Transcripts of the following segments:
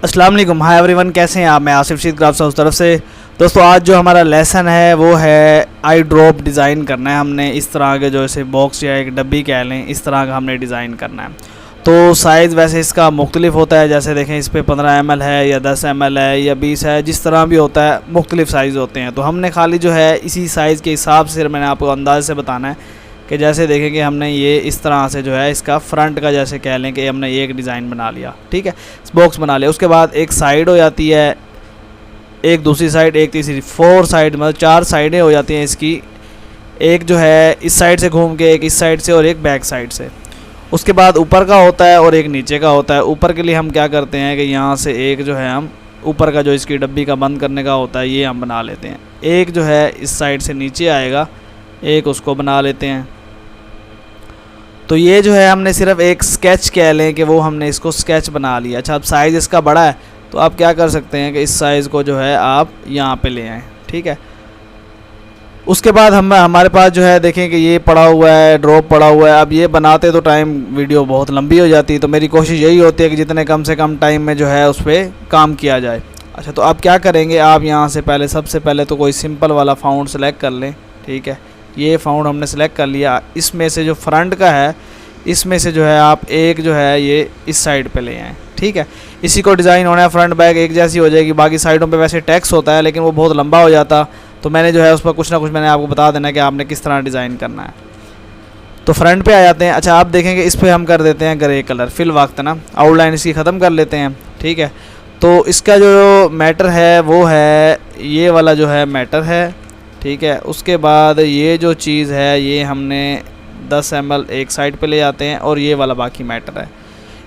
अस्सलाम वालेकुम, hi everyone, कैसे हैं आप। मैं आसिफ शीद क्राफ्ट हाउस तरफ से। दोस्तों आज जो हमारा लेसन है वो है आई ड्रॉप डिज़ाइन करना है हमने। इस तरह के जो ऐसे बॉक्स या एक डब्बी कह लें, इस तरह का हमने डिज़ाइन करना है। तो साइज़ वैसे इसका मुख्तलिफ होता है, जैसे देखें इस पर 15 ml है या 10 ml है या 20 है, जिस तरह भी होता है मुख्तलिफ साइज़ होते हैं। तो हमने खाली जो है इसी साइज़ के हिसाब से मैंने आपको अंदाज़ से बताना है कि जैसे देखें कि हमने ये इस तरह से जो है इसका फ्रंट का जैसे कह लें कि हमने एक डिज़ाइन बना लिया, ठीक है, बॉक्स बना लिया। उसके बाद एक साइड हो जाती है, एक दूसरी साइड, एक तीसरी, 4 साइड, मतलब 4 साइडें हो जाती हैं इसकी। एक जो है इस साइड से घूम के, एक इस साइड से और एक बैक साइड से। उसके बाद ऊपर का होता है और एक नीचे का होता है। ऊपर के लिए हम क्या करते हैं कि यहाँ से एक जो है हम ऊपर का जो इसकी डब्बी का बंद करने का होता है ये हम बना लेते हैं। एक जो है इस साइड से नीचे आएगा, एक उसको बना लेते हैं। तो ये जो है हमने सिर्फ एक स्केच कह लें कि वो हमने इसको स्केच बना लिया। अच्छा, अब साइज़ इसका बड़ा है तो आप क्या कर सकते हैं कि इस साइज़ को जो है आप यहाँ पे ले आएँ, ठीक है। उसके बाद हमारे पास जो है देखें कि ये पड़ा हुआ है, ड्रॉप पड़ा हुआ है। अब ये बनाते तो टाइम वीडियो बहुत लंबी हो जाती है, तो मेरी कोशिश यही होती है कि जितने कम से कम टाइम में जो है उस पर काम किया जाए। अच्छा, तो आप क्या करेंगे, आप यहाँ से पहले सबसे पहले तो कोई सिंपल वाला फाउंड सेलेक्ट कर लें, ठीक है। ये फाउंड हमने सेलेक्ट कर लिया। इसमें से जो फ्रंट का है इसमें से जो है आप एक जो है ये इस साइड पे ले आएँ, ठीक है। इसी को डिज़ाइन होना है, फ्रंट बैक एक जैसी हो जाएगी। बाकी साइडों पे वैसे टेक्स्ट होता है लेकिन वो बहुत लंबा हो जाता, तो मैंने जो है उस पर कुछ ना कुछ मैंने आपको बता देना है कि आपने किस तरह डिज़ाइन करना है। तो फ्रंट पे आ जाते हैं। अच्छा, आप देखेंगे इस पर हम कर देते हैं ग्रे कलर फिल वक्त ना, आउटलाइन इसकी ख़त्म कर लेते हैं, ठीक है। तो इसका जो मैटर है वो है ये वाला जो है मैटर है, ठीक है। उसके बाद ये जो चीज़ है ये हमने 10 ml एक साइड पे ले आते हैं और ये वाला बाकी मैटर है।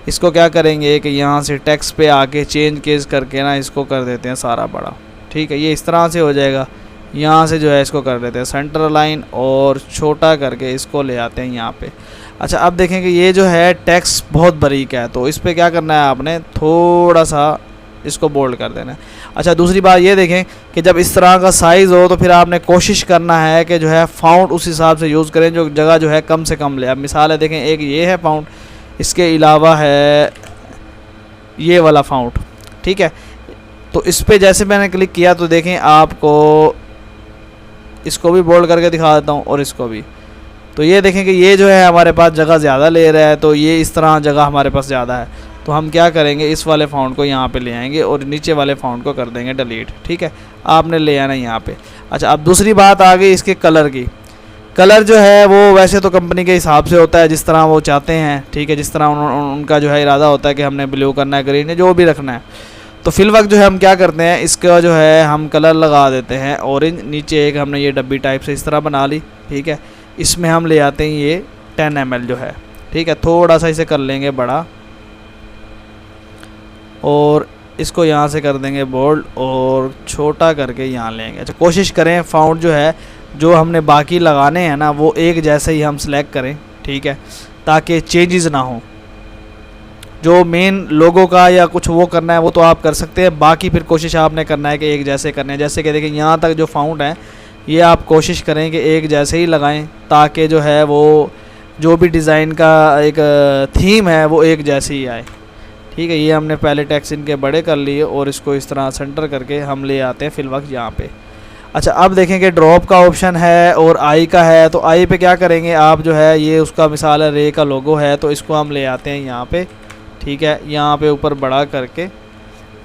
इसको क्या करेंगे कि यहाँ से टेक्स्ट पे आके चेंज केस करके ना इसको कर देते हैं सारा बड़ा, ठीक है। ये इस तरह से हो जाएगा। यहाँ से जो है इसको कर देते हैं सेंटर लाइन और छोटा करके इसको ले आते हैं यहाँ पे। अच्छा, अब देखें कि ये जो है टेक्स्ट बहुत बारीक है, तो इस पर क्या करना है आपने थोड़ा सा इसको बोल्ड कर देना है। अच्छा, दूसरी बात ये देखें कि जब इस तरह का साइज़ हो तो फिर आपने कोशिश करना है कि जो है फाउंड उस हिसाब से यूज़ करें जो जगह जो है कम से कम ले। अब मिसाल है देखें, एक ये है फाउंड, इसके अलावा है ये वाला फाउंड, ठीक है। तो इस पर जैसे मैंने क्लिक किया तो देखें आपको इसको भी बोल्ड करके दिखा देता हूँ और इसको भी। तो ये देखें कि ये जो है हमारे पास जगह ज़्यादा ले रहा है, तो ये इस तरह जगह हमारे पास ज़्यादा है। तो हम क्या करेंगे, इस वाले फाउंड को यहाँ पे ले आएंगे और नीचे वाले फाउंड को कर देंगे डिलीट, ठीक है। आपने ले आना यहाँ पे। अच्छा, अब दूसरी बात आ गई इसके कलर की। कलर जो है वो वैसे तो कंपनी के हिसाब से होता है जिस तरह वो चाहते हैं, ठीक है। जिस तरह उनका जो है इरादा होता है कि हमने ब्लू करना है, ग्रीन है, जो भी रखना है। तो फिल वक्त जो है हम क्या करते हैं, इसका जो है हम कलर लगा देते हैं ऑरेंज। नीचे एक हमने ये डब्बी टाइप से इस तरह बना ली, ठीक है। इसमें हम ले आते हैं ये 10 ml जो है, ठीक है। थोड़ा सा इसे कर लेंगे बड़ा और इसको यहाँ से कर देंगे बोल्ड और छोटा करके यहाँ लेंगे। अच्छा, कोशिश करें फाउंड जो है जो हमने बाकी लगाने हैं ना वो एक जैसे ही हम सेलेक्ट करें, ठीक है, ताकि चेंजेस ना हो। जो मेन लोगों का या कुछ वो करना है वो तो आप कर सकते हैं, बाकी फिर कोशिश आपने करना है कि एक जैसे करने हैं। जैसे कि देखिए यहाँ तक जो फाउंड है ये आप कोशिश करें कि एक जैसे ही लगाएं ताकि जो है वो जो भी डिज़ाइन का एक थीम है वो एक जैसे ही आए, ठीक है। ये हमने पहले टेक्स्ट इनके बड़े कर लिए और इसको इस तरह सेंटर करके हम ले आते हैं फिल वक्त यहाँ पे। अच्छा, अब देखें कि ड्रॉप का ऑप्शन है और आई का है। तो आई पे क्या करेंगे आप, जो है ये उसका मिसाल है रे का लोगो है, तो इसको हम ले आते हैं यहाँ पे, ठीक है। यहाँ पे ऊपर बड़ा करके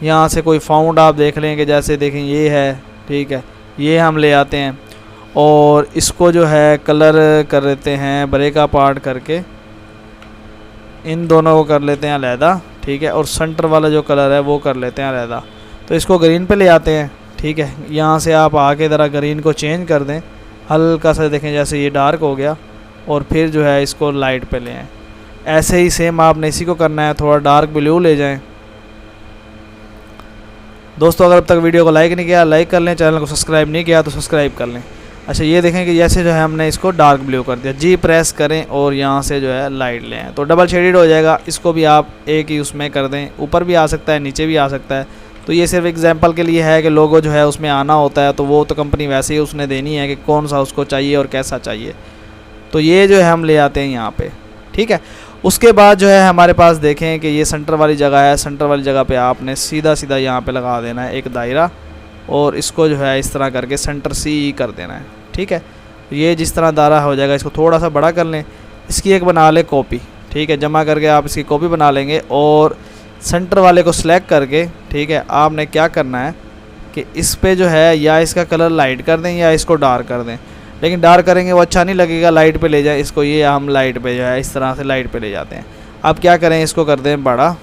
यहाँ से कोई फाउंड आप देख लेंगे, जैसे देखें ये है, ठीक है। ये हम ले आते हैं और इसको जो है कलर कर देते हैं ब्रे का पार्ट करके, इन दोनों को कर लेते हैं अलहदा, ठीक है। और सेंटर वाला जो कलर है वो कर लेते हैं अलहदा। तो इसको ग्रीन पे ले आते हैं, ठीक है। यहाँ से आप आके ज़रा ग्रीन को चेंज कर दें हल्का सा, देखें जैसे ये डार्क हो गया, और फिर जो है इसको लाइट पे ले आएँ। ऐसे ही सेम आपने इसी को करना है, थोड़ा डार्क ब्लू ले जाएं। दोस्तों अगर अब तक वीडियो को लाइक नहीं किया लाइक कर लें, चैनल को सब्सक्राइब नहीं किया तो सब्सक्राइब कर लें। अच्छा, ये देखें कि जैसे जो है हमने इसको डार्क ब्लू कर दिया, जी प्रेस करें और यहाँ से जो है लाइट लें तो डबल शेडेड हो जाएगा। इसको भी आप एक ही उसमें कर दें, ऊपर भी आ सकता है नीचे भी आ सकता है। तो ये सिर्फ एग्जांपल के लिए है कि लोगो जो है उसमें आना होता है, तो वो तो कंपनी वैसे ही उसने देनी है कि कौन सा उसको चाहिए और कैसा चाहिए। तो ये जो है हम ले आते हैं यहाँ पे, ठीक है। उसके बाद जो है हमारे पास देखें कि ये सेंटर वाली जगह है, सेंटर वाली जगह पे आपने सीधा सीधा यहाँ पे लगा देना है एक दायरा, और इसको जो है इस तरह करके सेंटर सी कर देना है। ठीक है, ये जिस तरह दायरा हो जाएगा इसको थोड़ा सा बड़ा कर लें, इसकी एक बना लें कॉपी। ठीक है, जमा करके आप इसकी कॉपी बना लेंगे और सेंटर वाले को सिलेक्ट करके, ठीक है, आपने क्या करना है कि इस पे जो है या इसका कलर लाइट कर दें या इसको डार्क कर दें, लेकिन डार्क करेंगे वो अच्छा नहीं लगेगा, लाइट पे ले जाएं इसको, ये हम लाइट पे जो है इस तरह से लाइट पे ले जाते हैं। अब क्या करें, इसको कर दें बड़ा,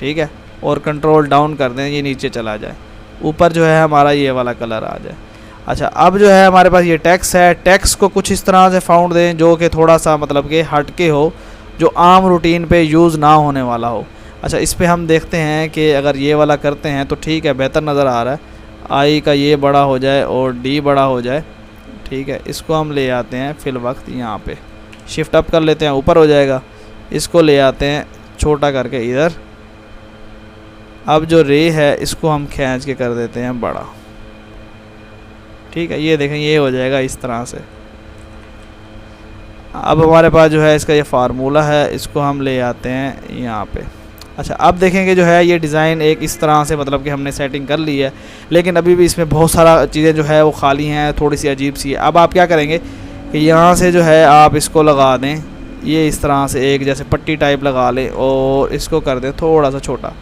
ठीक है, और कंट्रोल डाउन कर दें, ये नीचे चला जाए, ऊपर जो है हमारा ये वाला कलर आ जाए। अच्छा, अब जो है हमारे पास ये टेक्स्ट है, टेक्स्ट को कुछ इस तरह से फाउंड दें जो कि थोड़ा सा मतलब कि हट के हो, जो आम रूटीन पे यूज़ ना होने वाला हो। अच्छा, इस पे हम देखते हैं कि अगर ये वाला करते हैं तो ठीक है, बेहतर नज़र आ रहा है। आई का ये बड़ा हो जाए और डी बड़ा हो जाए। ठीक है, इसको हम ले आते हैं फिल वक्त यहाँ पे शिफ्ट अप कर लेते हैं, ऊपर हो जाएगा। इसको ले आते हैं छोटा करके इधर। अब जो रे है इसको हम खींच के कर देते हैं बड़ा। ठीक है, ये देखें ये हो जाएगा इस तरह से। अब हमारे पास जो है इसका ये फार्मूला है, इसको हम ले आते हैं यहाँ पे। अच्छा, अब देखेंगे जो है ये डिज़ाइन एक इस तरह से मतलब कि हमने सेटिंग कर ली है, लेकिन अभी भी इसमें बहुत सारा चीज़ें जो है वो खाली हैं, थोड़ी सी अजीब सी है। अब आप क्या करेंगे कि यहाँ से जो है आप इसको लगा दें, ये इस तरह से एक जैसे पट्टी टाइप लगा लें और इसको कर दें थोड़ा सा छोटा।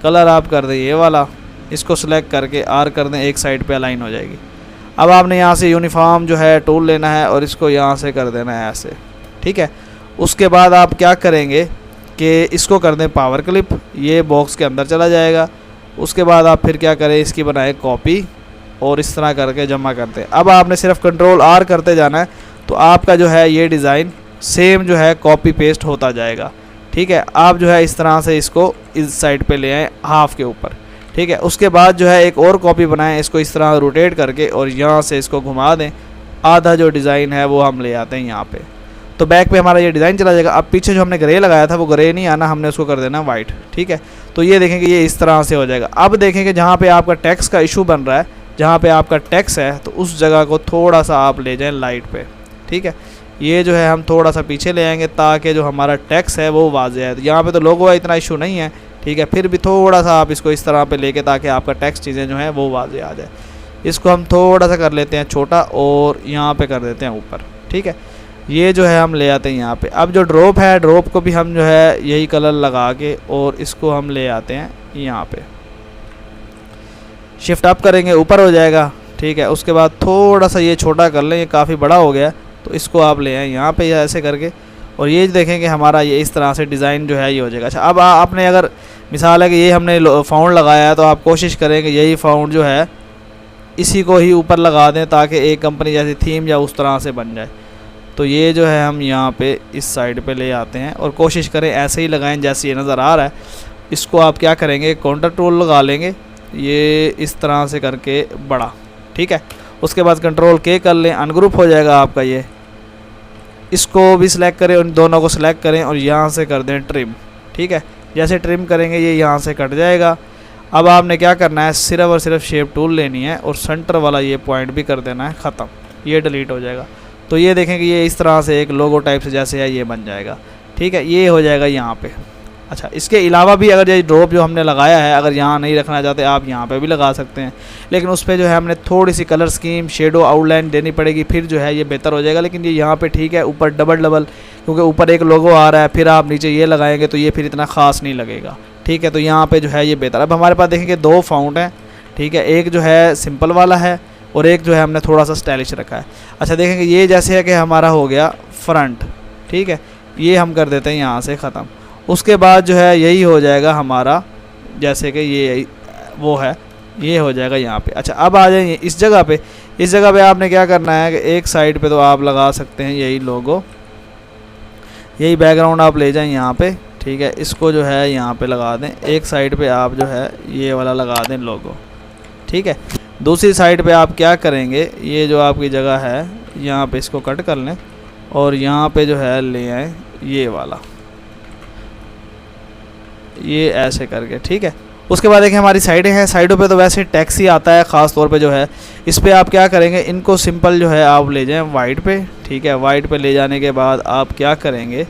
कलर आप कर दें ये वाला, इसको सिलेक्ट करके आर कर दें, एक साइड पे अलाइन हो जाएगी। अब आपने यहाँ से यूनिफॉर्म जो है टूल लेना है और इसको यहाँ से कर देना है ऐसे। ठीक है, उसके बाद आप क्या करेंगे कि इसको कर दें पावर क्लिप, ये बॉक्स के अंदर चला जाएगा। उसके बाद आप फिर क्या करें, इसकी बनाए कॉपी और इस तरह करके जमा करते हैं। अब आपने सिर्फ कंट्रोल आर करते जाना है, तो आपका जो है ये डिज़ाइन सेम जो है कॉपी पेस्ट होता जाएगा। ठीक है, आप जो है इस तरह से इसको इस साइड पे ले आएँ हाफ के ऊपर। ठीक है, उसके बाद जो है एक और कॉपी बनाएं, इसको इस तरह रोटेट करके और यहाँ से इसको घुमा दें। आधा जो डिज़ाइन है वो हम ले आते हैं यहाँ पे, तो बैक पे हमारा ये डिज़ाइन चला जाएगा। अब पीछे जो हमने ग्रे लगाया था वो ग्रे नहीं आना, हमने उसको कर देना वाइट। ठीक है, तो ये देखेंगे ये इस तरह से हो जाएगा। अब देखेंगे जहाँ पे आपका टैक्स का इशू बन रहा है, जहाँ पे आपका टैक्स है, तो उस जगह को थोड़ा सा आप ले जाएँ लाइट पे। ठीक है, ये जो है हम थोड़ा सा पीछे ले आएंगे ताकि जो हमारा टैक्स है वो वाज़ेह है। यहाँ पे तो लोगो है, इतना इशू नहीं है। ठीक है, फिर भी थोड़ा सा आप इसको इस तरह पे लेके ताकि आपका टैक्स चीज़ें जो हैं वो वाज़ेह आ जाए। इसको हम थोड़ा सा कर लेते हैं छोटा और यहाँ पे कर देते हैं ऊपर। ठीक है, ये जो है हम ले आते हैं यहाँ पे। अब जो ड्रॉप है, ड्रॉप को भी हम जो है यही कलर लगा के और इसको हम ले आते हैं यहाँ पे। शिफ्ट अप करेंगे, ऊपर हो जाएगा। ठीक है, उसके बाद थोड़ा सा ये छोटा कर लें, ये काफ़ी बड़ा हो गया, तो इसको आप ले आएँ यहाँ पे ऐसे करके, और ये देखेंगे हमारा ये इस तरह से डिज़ाइन जो है ये हो जाएगा। अच्छा, अब आपने अगर मिसाल है कि ये हमने फाउंड लगाया है, तो आप कोशिश करें कि यही फाउंड जो है इसी को ही ऊपर लगा दें ताकि एक कंपनी जैसी थीम या उस तरह से बन जाए। तो ये जो है हम यहाँ पे इस साइड पे ले आते हैं और कोशिश करें ऐसे ही लगाएं जैसे ये नज़र आ रहा है। इसको आप क्या करेंगे, काउंटर टूल लगा लेंगे, ये इस तरह से करके बड़ा। ठीक है, उसके बाद कंट्रोल के कर लें, अनग्रुप हो जाएगा आपका ये। इसको भी सिलेक्ट करें, उन दोनों को सिलेक्ट करें और यहाँ से कर दें ट्रिम। ठीक है, जैसे ट्रिम करेंगे ये यहाँ से कट जाएगा। अब आपने क्या करना है, सिर्फ और सिर्फ शेप टूल लेनी है और सेंटर वाला ये पॉइंट भी कर देना है ख़त्म, ये डिलीट हो जाएगा। तो ये देखेंगे ये इस तरह से एक लोगो टाइप से जैसे है ये बन जाएगा। ठीक है, ये हो जाएगा यहाँ पे। अच्छा, इसके अलावा भी अगर ये ड्रॉप जो हमने लगाया है, अगर यहाँ नहीं रखना चाहते आप यहाँ पे भी लगा सकते हैं, लेकिन उस पर जो है हमने थोड़ी सी कलर स्कीम, शेडो, आउटलाइन देनी पड़ेगी, फिर जो है ये बेहतर हो जाएगा। लेकिन ये यहाँ पे ठीक है, ऊपर डबल क्योंकि ऊपर एक लोगो आ रहा है, फिर आप नीचे ये लगाएंगे तो ये फिर इतना ख़ास नहीं लगेगा। ठीक है, तो यहाँ पर जो है ये बेहतर। अब हमारे पास देखेंगे दो फाउंड हैं। ठीक है, एक जो है सिंपल वाला है और एक जो है हमने थोड़ा सा स्टाइलिश रखा है। अच्छा, देखेंगे ये जैसे है कि हमारा हो गया फ्रंट। ठीक है, ये हम कर देते हैं यहाँ से ख़त्म। उसके बाद जो है यही हो जाएगा हमारा, जैसे कि ये वो है, ये हो जाएगा यहाँ पे। अच्छा, अब आ जाइए इस जगह पे। इस जगह पे आपने क्या करना है कि एक साइड पे तो आप लगा सकते हैं यही लोगो, यही बैकग्राउंड आप ले जाएं यहाँ पे। ठीक है, इसको जो है यहाँ पे लगा दें। एक साइड पे आप जो है ये वाला लगा दें लोगो। ठीक है, दूसरी साइड पे आप क्या करेंगे, ये जो आपकी जगह है यहाँ पे इसको कट कर लें और यहाँ पे जो है ले आएँ ये वाला, ये ऐसे करके। ठीक है, उसके बाद देखिए हमारी साइडें हैं। साइडों पे तो वैसे टैक्स ही आता है, ख़ास तौर पे जो है इस पे आप क्या करेंगे, इनको सिंपल जो है आप ले जाएं वाइट पे। ठीक है, वाइट पे ले जाने के बाद आप क्या करेंगे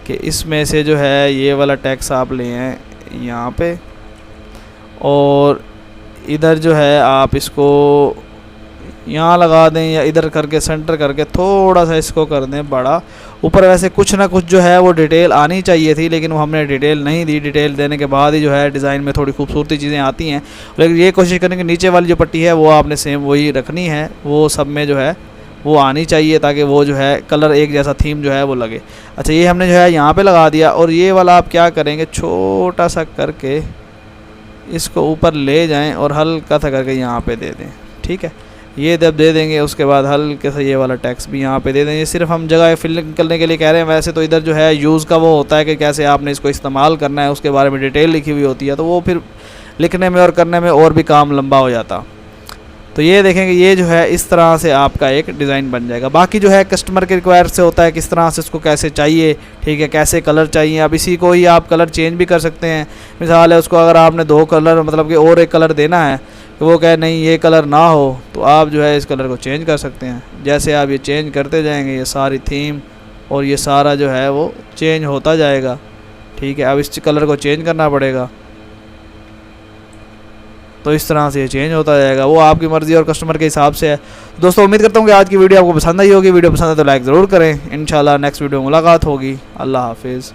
कि इसमें से जो है ये वाला टेक्स्ट आप ले आएँ यहाँ पे, और इधर जो है आप इसको यहाँ लगा दें या इधर करके सेंटर करके थोड़ा सा इसको कर दें बड़ा। ऊपर वैसे कुछ ना कुछ जो है वो डिटेल आनी चाहिए थी, लेकिन वो हमने डिटेल नहीं दी। डिटेल देने के बाद ही जो है डिज़ाइन में थोड़ी खूबसूरती चीज़ें आती हैं। लेकिन ये कोशिश करें कि नीचे वाली जो पट्टी है वो आपने सेम वही रखनी है, वो सब में जो है वो आनी चाहिए, ताकि वो जो है कलर एक जैसा थीम जो है वो लगे। अच्छा, ये हमने जो है यहाँ पर लगा दिया, और ये वाला आप क्या करेंगे, छोटा सा करके इसको ऊपर ले जाएँ और हल्का सा करके यहाँ पर दे दें। ठीक है, ये जब दे देंगे उसके बाद हल्के से ये वाला टेक्स्ट भी यहाँ पे दे देंगे। सिर्फ हम जगह फिल करने के लिए कह रहे हैं। वैसे तो इधर जो है यूज़ का वो होता है कि कैसे आपने इसको इस्तेमाल करना है, उसके बारे में डिटेल लिखी हुई होती है, तो वो फिर लिखने में और करने में और भी काम लंबा हो जाता। तो ये देखेंगे, ये जो है इस तरह से आपका एक डिज़ाइन बन जाएगा। बाकी जो है कस्टमर के रिक्वायर से होता है किस तरह से उसको कैसे चाहिए, ठीक है, कैसे कलर चाहिए। अब इसी को ही आप कलर चेंज भी कर सकते हैं। मिसाल है उसको अगर आपने 2 कलर मतलब कि और एक कलर देना है, तो वो कहे नहीं ये कलर ना हो, तो आप जो है इस कलर को चेंज कर सकते हैं। जैसे आप ये चेंज करते जाएंगे ये सारी थीम और ये सारा जो है वो चेंज होता जाएगा। ठीक है, अब इस कलर को चेंज करना पड़ेगा, तो इस तरह से ये चेंज होता जाएगा। वो आपकी मर्ज़ी और कस्टमर के हिसाब से है। दोस्तों, उम्मीद करता हूँ कि आज की वीडियो आपको पसंद आई होगी। वीडियो पसंद है तो लाइक ज़रूर करें। इंशाल्लाह नेक्स्ट वीडियो में मुलाकात होगी। अल्लाह हाफिज़।